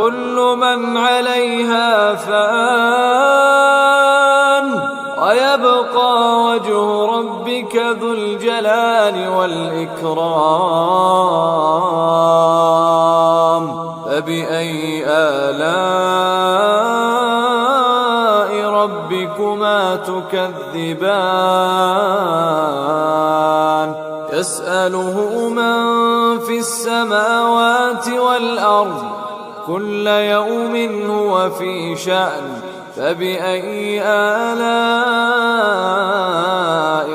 كل من عليها فان ويبقى وجه ربك ذو الجلال والإكرام فبأي آلاء ربكما تكذبان يسأله من في السماوات والأرض كل يوم هو في شأن فبأي آلاء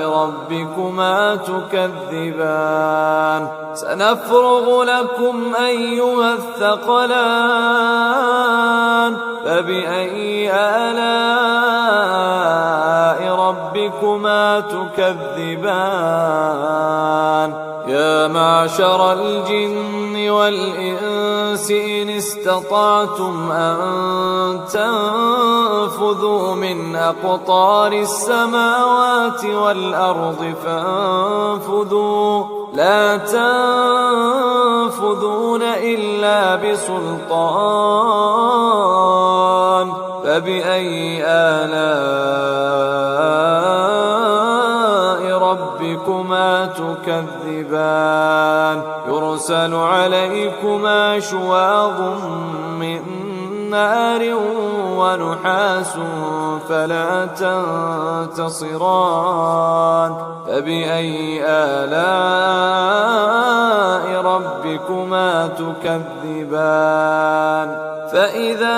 ربكما تكذبان سنفرغ لكم أيها الثقلان فبأي آلاء ربكما تكذبان يا معشر الجن والإنس إن استطعتم أن تنفذوا من أقطار السماوات والأرض فانفذوا لا تنفذون إلا بسلطان فبأي آلاء ربكما تكذبان يرسل عليكما شواظ من نار ونحاس فلا تنتصران فبأي آلاء ربكما تكذبان فإذا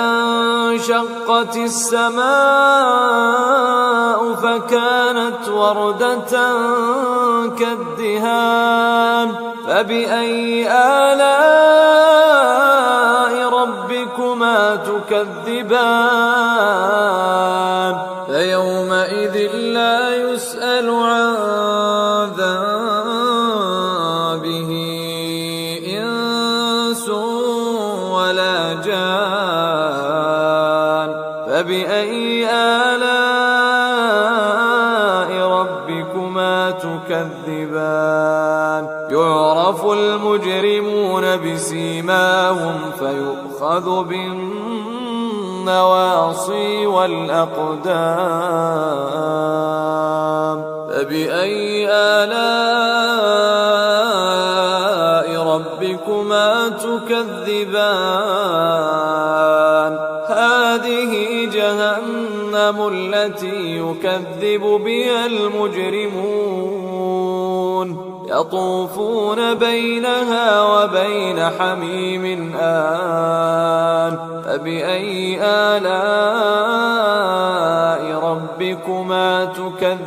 انشقت السماء فكانت وردة كالدهان فبأي آلاء ربكما تكذبان فيومئذ لا يسأل عن ذنبه إنس ولا جان فبأي آلاء ربكما تكذبان يعرف المجرمون بسيماهم فيؤخذ بالنواصي والأقدام فبأي آلاء ربكما تكذبان هذه جهنم التي يكذب بها المجرمون يطوفون بينها وبين حميم آن فبأي آلاء ربكما تكذبان